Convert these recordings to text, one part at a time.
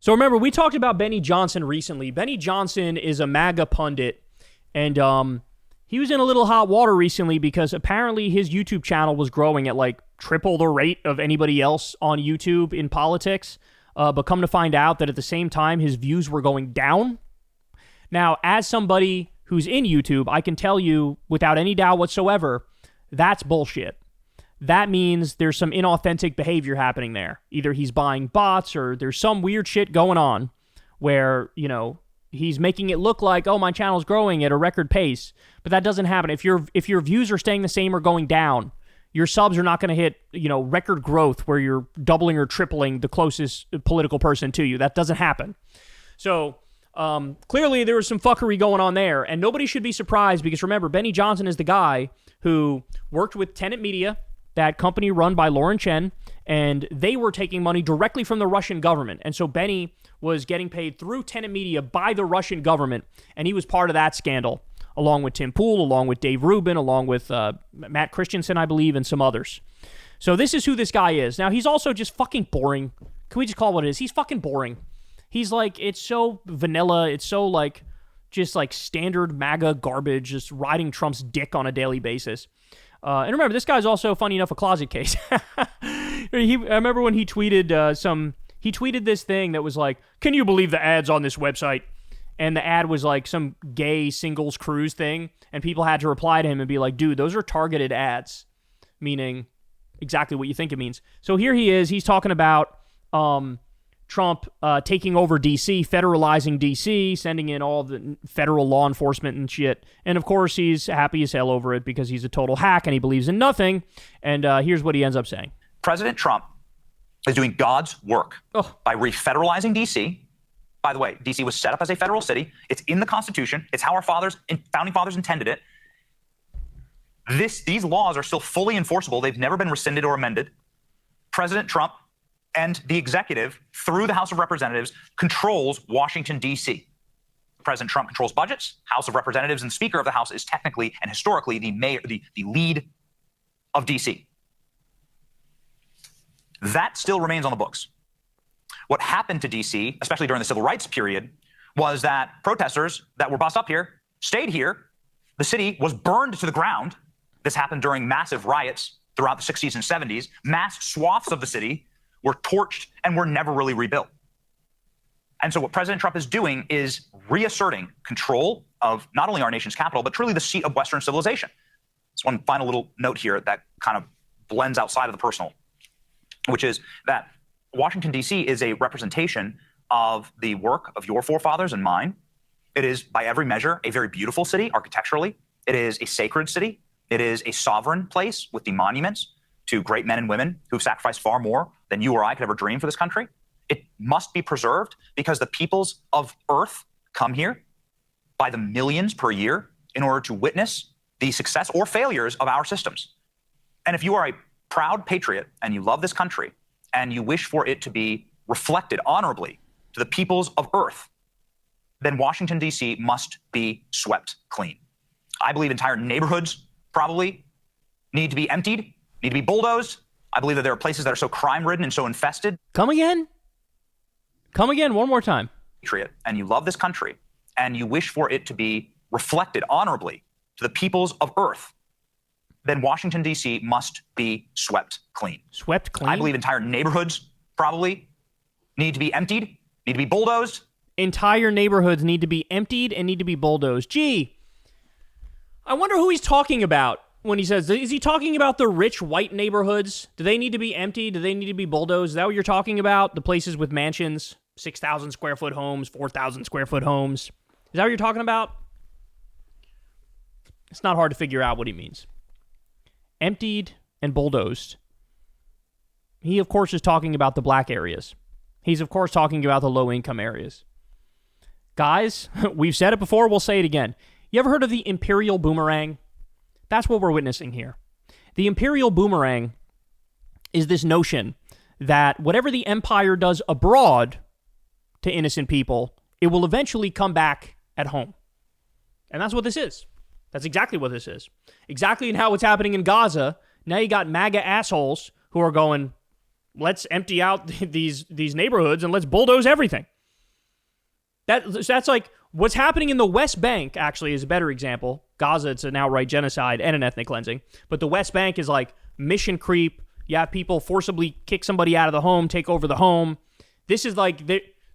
So remember, we talked about Benny Johnson recently. Benny Johnson is a MAGA pundit, and he was in a little hot water recently because apparently his YouTube channel was growing at like triple the rate of anybody else on YouTube in politics. But come to find out that at the same time, his views were going down. Now, as somebody who's in YouTube, I can tell you without any doubt whatsoever, that's bullshit. That means there's some inauthentic behavior happening there. Either he's buying bots or there's some weird shit going on where, you know, he's making it look like, oh, my channel's growing at a record pace. But that doesn't happen. If your views are staying the same or going down, your subs are not going to hit, you know, record growth where you're doubling or tripling the closest political person to you. That doesn't happen. So clearly there was some fuckery going on there, and nobody should be surprised because remember, Benny Johnson is the guy who worked with Tenet Media, that company run by Lauren Chen, and they were taking money directly from the Russian government. And so Benny was getting paid through Tenet Media by the Russian government, and he was part of that scandal, along with Tim Pool, along with Dave Rubin, along with Matt Christensen, I believe, and some others. So this is who this guy is. Now, he's also just fucking boring. Can we just call it what it is? He's fucking boring. He's like, it's so vanilla. It's so like, just like standard MAGA garbage, just riding Trump's dick on a daily basis. And remember, this guy's also, funny enough, a closet case. I remember when he tweeted he tweeted this thing that was like, can you believe the ads on this website? And the ad was like some gay singles cruise thing. And people had to reply to him and be like, dude, those are targeted ads. Meaning exactly what you think it means. So here he is. He's talking about Trump taking over D.C., federalizing D.C., sending in all the federal law enforcement and shit. And of course, he's happy as hell over it because he's a total hack and he believes in nothing. And here's what he ends up saying. President Trump is doing God's work by refederalizing D.C. By the way, D.C. was set up as a federal city. It's in the Constitution. It's how our founding fathers intended it. These laws are still fully enforceable. They've never been rescinded or amended. President Trump and the executive, through the House of Representatives, controls Washington, D.C. President Trump controls budgets. House of Representatives and Speaker of the House is technically and historically the mayor, the lead of D.C. That still remains on the books. What happened to D.C., especially during the civil rights period, was that protesters that were bussed up here stayed here. The city was burned to the ground. This happened during massive riots throughout the 60s and 70s. Mass swaths of the city were torched and were never really rebuilt. And so what President Trump is doing is reasserting control of not only our nation's capital, but truly the seat of Western civilization. There's one final little note here that kind of blends outside of the personal, which is that Washington, D.C. is a representation of the work of your forefathers and mine. It is, by every measure, a very beautiful city architecturally. It is a sacred city. It is a sovereign place with the monuments to great men and women who've sacrificed far more than you or I could ever dream for this country. It must be preserved because the peoples of Earth come here by the millions per year in order to witness the success or failures of our systems. And if you are a proud patriot and you love this country and you wish for it to be reflected honorably to the peoples of Earth, then Washington, D.C. must be swept clean. I believe entire neighborhoods probably need to be emptied, need to be bulldozed. I believe that there are places that are so crime-ridden and so infested. Come again? Come again, one more time. Patriot, and you love this country, and you wish for it to be reflected honorably to the peoples of Earth, then Washington, D.C. must be swept clean. Swept clean? I believe entire neighborhoods probably need to be emptied, need to be bulldozed. Entire neighborhoods need to be emptied and need to be bulldozed. Gee, I wonder who he's talking about when he says, is he talking about the rich white neighborhoods? Do they need to be emptied? Do they need to be bulldozed? Is that what you're talking about? The places with mansions, 6,000 square foot homes, 4,000 square foot homes. Is that what you're talking about? It's not hard to figure out what he means. Emptied and bulldozed. He, of course, is talking about the black areas. He's, of course, talking about the low-income areas. Guys, we've said it before, we'll say it again. You ever heard of the imperial boomerang? That's what we're witnessing here. The imperial boomerang is this notion that whatever the empire does abroad to innocent people, it will eventually come back at home. And that's what this is. That's exactly what this is. Exactly in how what's happening in Gaza. Now you got MAGA assholes who are going, let's empty out these neighborhoods and let's bulldoze everything. That's like what's happening in the West Bank, actually, is a better example. Gaza, it's an outright genocide and an ethnic cleansing. But the West Bank is like mission creep. You have people forcibly kick somebody out of the home, take over the home. This is like,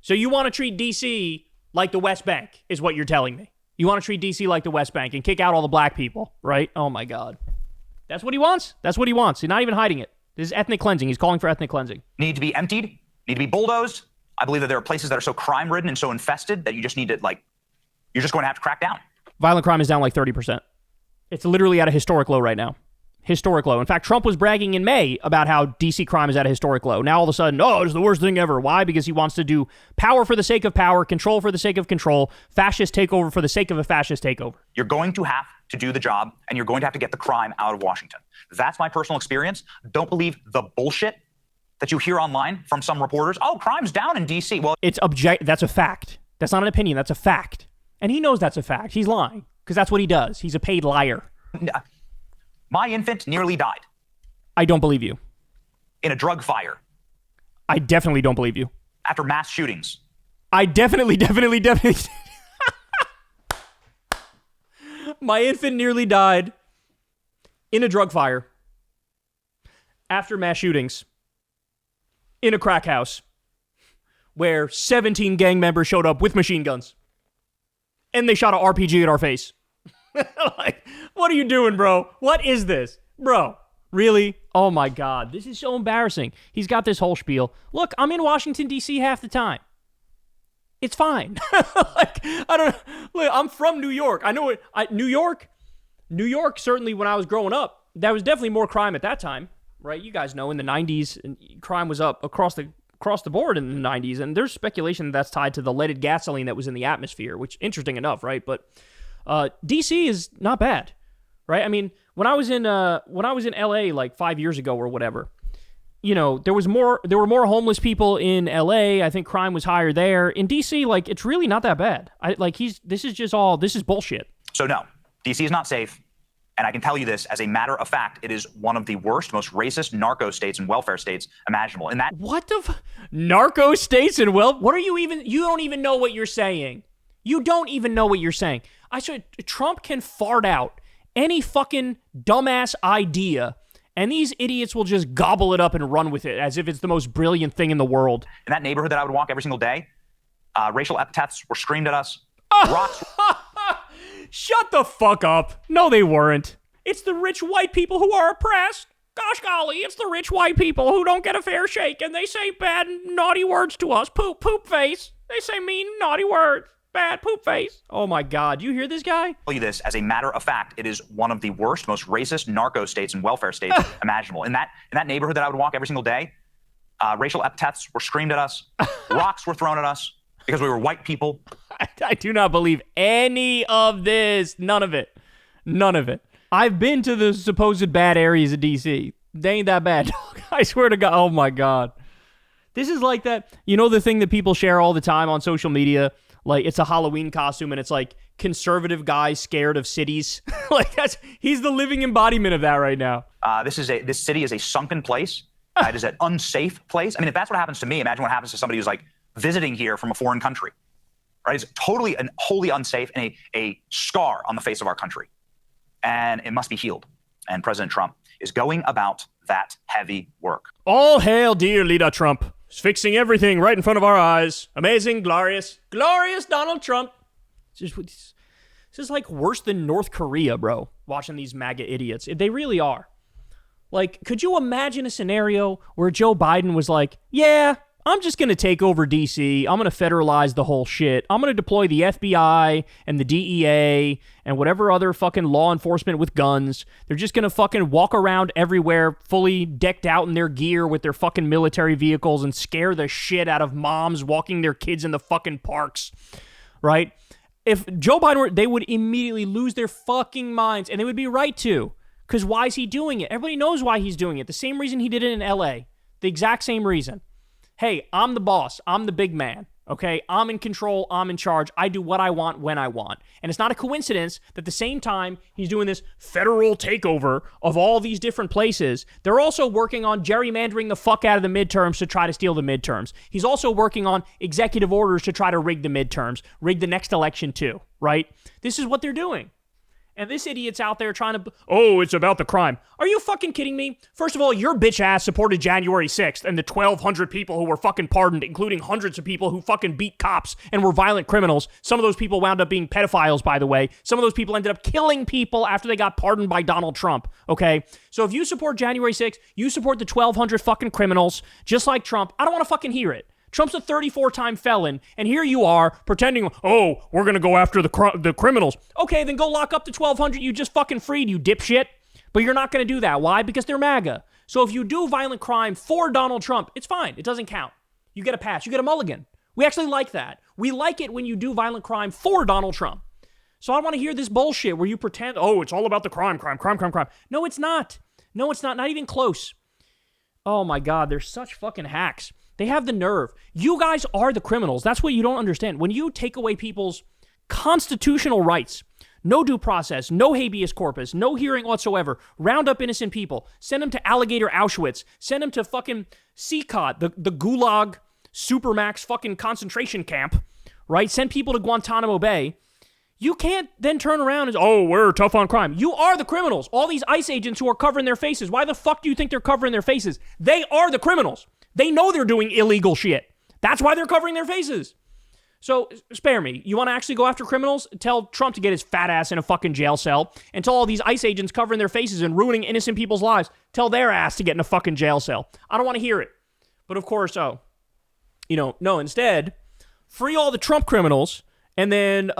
so you want to treat D.C. like the West Bank, is what you're telling me. You want to treat D.C. like the West Bank and kick out all the black people, right? Oh my God. That's what he wants? That's what he wants. He's not even hiding it. This is ethnic cleansing. He's calling for ethnic cleansing. Need to be emptied, need to be bulldozed. I believe that there are places that are so crime-ridden and so infested that you just need to, like, you're just going to have to crack down. Violent crime is down like 30%. It's literally at a historic low right now. Historic low. In fact, Trump was bragging in May about how DC crime is at a historic low. Now all of a sudden, it's the worst thing ever. Why? Because he wants to do power for the sake of power, control for the sake of control, fascist takeover for the sake of a fascist takeover. You're going to have to do the job, and you're going to have to get the crime out of Washington. That's my personal experience. Don't believe the bullshit that you hear online from some reporters. Oh, crime's down in D.C. Well, that's a fact. That's not an opinion. That's a fact. And he knows that's a fact. He's lying because that's what he does. He's a paid liar. My infant nearly died. I don't believe you. In a drug fire. I definitely don't believe you. After mass shootings. I definitely. My infant nearly died in a drug fire after mass shootings in a crack house where 17 gang members showed up with machine guns and they shot an RPG at our face. Like, what are you doing, bro? What is this? Bro, really? Oh my God. This is so embarrassing. He's got this whole spiel. Look, I'm in Washington, D.C. half the time. It's fine. Like, I don't know. Look, I'm from New York. I know it. New York, certainly when I was growing up, there was definitely more crime at that time, right? You guys know in the 90s, crime was up across the board in the 90s, and there's speculation that's tied to the leaded gasoline that was in the atmosphere, which interesting enough, right? But DC is not bad, right? I mean, when I was in LA like 5 years ago or whatever, you know, there were more homeless people in LA. I think crime was higher there. In DC, like, it's really not that bad. This is bullshit. So no, DC is not safe. And I can tell you this as a matter of fact, it is one of the worst, most racist narco states and welfare states imaginable. And that what the narco states and what are you don't even know what you're saying. You don't even know what you're saying. I said Trump can fart out any fucking dumbass idea, and these idiots will just gobble it up and run with it as if it's the most brilliant thing in the world. In that neighborhood that I would walk every single day, racial epithets were screamed at us. Rocks. Shut the fuck up. No, they weren't. It's the rich white people who are oppressed. Gosh golly, it's the rich white people who don't get a fair shake, and they say bad, naughty words to us. Poop face. They say mean, naughty words. Bad poop face. Oh my God. You hear this guy? I'll tell you this as a matter of fact, it is one of the worst, most racist narco states and welfare states imaginable. In that neighborhood that I would walk every single day, racial epithets were screamed at us. Rocks were thrown at us because we were white people. I do not believe any of this. None of it. None of it. I've been to the supposed bad areas of DC. They ain't that bad. I swear to God. Oh my God. This is like that. You know the thing that people share all the time on social media? Like, it's a Halloween costume, and it's like conservative guys scared of cities. Like, he's the living embodiment of that right now. This city is a sunken place. It is an unsafe place. I mean, if that's what happens to me, imagine what happens to somebody who's like visiting here from a foreign country. Right? It's totally and wholly unsafe and a scar on the face of our country. And it must be healed. And President Trump is going about that heavy work. All hail, dear leader Trump. He's fixing everything right in front of our eyes. Amazing, glorious Donald Trump. This is like worse than North Korea, bro, watching these MAGA idiots. They really are. Like, could you imagine a scenario where Joe Biden was like, yeah, I'm just going to take over D.C. I'm going to federalize the whole shit. I'm going to deploy the FBI and the DEA and whatever other fucking law enforcement with guns. They're just going to fucking walk around everywhere fully decked out in their gear with their fucking military vehicles and scare the shit out of moms walking their kids in the fucking parks, right? If Joe Biden were, they would immediately lose their fucking minds, and they would be right to. Because why is he doing it? Everybody knows why he's doing it. The same reason he did it in L.A. The exact same reason. Hey, I'm the boss. I'm the big man. Okay, I'm in control, I'm in charge, I do what I want when I want. And it's not a coincidence that at the same time he's doing this federal takeover of all these different places, they're also working on gerrymandering the fuck out of the midterms to try to steal the midterms. He's also working on executive orders to try to rig the midterms, rig the next election too, right? This is what they're doing. And this idiot's out there trying to, oh, it's about the crime. Are you fucking kidding me? First of all, your bitch ass supported January 6th and the 1,200 people who were fucking pardoned, including hundreds of people who fucking beat cops and were violent criminals. Some of those people wound up being pedophiles, by the way. Some of those people ended up killing people after they got pardoned by Donald Trump, okay? So if you support January 6th, you support the 1,200 fucking criminals, just like Trump. I don't want to fucking hear it. Trump's a 34-time felon, and here you are pretending, oh, we're going to go after the criminals. Okay, then go lock up the 1,200 you just fucking freed, you dipshit. But you're not going to do that. Why? Because they're MAGA. So if you do violent crime for Donald Trump, it's fine. It doesn't count. You get a pass. You get a mulligan. We actually like that. We like it when you do violent crime for Donald Trump. So I don't want to hear this bullshit where you pretend, oh, it's all about the crime. No, it's not. No, it's not. Not even close. Oh, my God. They're such fucking hacks. They have the nerve. You guys are the criminals. That's what you don't understand. When you take away people's constitutional rights, no due process, no habeas corpus, no hearing whatsoever, round up innocent people, send them to Alligator Auschwitz, send them to fucking CCOT, the Gulag Supermax fucking concentration camp, right? Send people to Guantanamo Bay. You can't then turn around and, oh, we're tough on crime. You are the criminals. All these ICE agents who are covering their faces. Why the fuck do you think they're covering their faces? They are the criminals. They know they're doing illegal shit. That's why they're covering their faces. So, spare me. You want to actually go after criminals? Tell Trump to get his fat ass in a fucking jail cell. And tell all these ICE agents covering their faces and ruining innocent people's lives, tell their ass to get in a fucking jail cell. I don't want to hear it. But of course, no, instead, free all the Trump criminals and then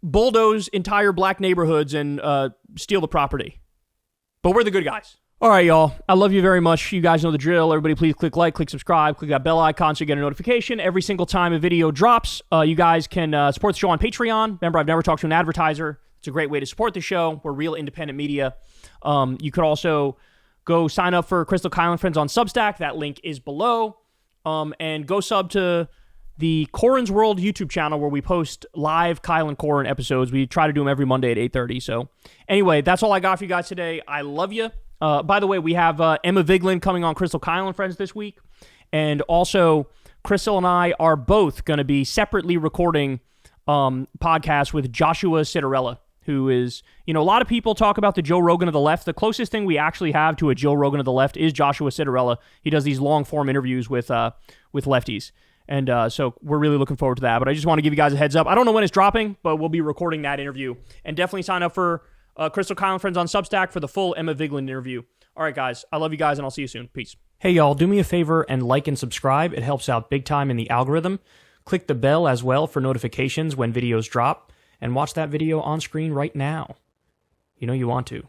bulldoze entire black neighborhoods and steal the property. But we're the good guys. All right, y'all. I love you very much. You guys know the drill. Everybody, please click like, click subscribe, click that bell icon so you get a notification every single time a video drops. You guys can support the show on Patreon. Remember, I've never talked to an advertiser. It's a great way to support the show. We're real independent media. You could also go sign up for Crystal, Kyle, and Friends on Substack. That link is below. And go sub to the Corin's World YouTube channel where we post live Kyle and Corin episodes. We try to do them every Monday at 8:30. So anyway, that's all I got for you guys today. I love you. By the way, we have Emma Vigeland coming on Crystal, Kyle, and Friends this week. And also, Crystal and I are both going to be separately recording podcasts with Joshua Citarella, who is, a lot of people talk about the Joe Rogan of the left. The closest thing we actually have to a Joe Rogan of the left is Joshua Citarella. He does these long-form interviews with lefties. And so we're really looking forward to that. But I just want to give you guys a heads up. I don't know when it's dropping, but we'll be recording that interview. And definitely sign up for Crystal, Kyle, and Friends on Substack for the full Emma Vigeland interview. All right, guys. I love you guys, and I'll see you soon. Peace. Hey, y'all. Do me a favor and like and subscribe. It helps out big time in the algorithm. Click the bell as well for notifications when videos drop. And watch that video on screen right now. You know you want to.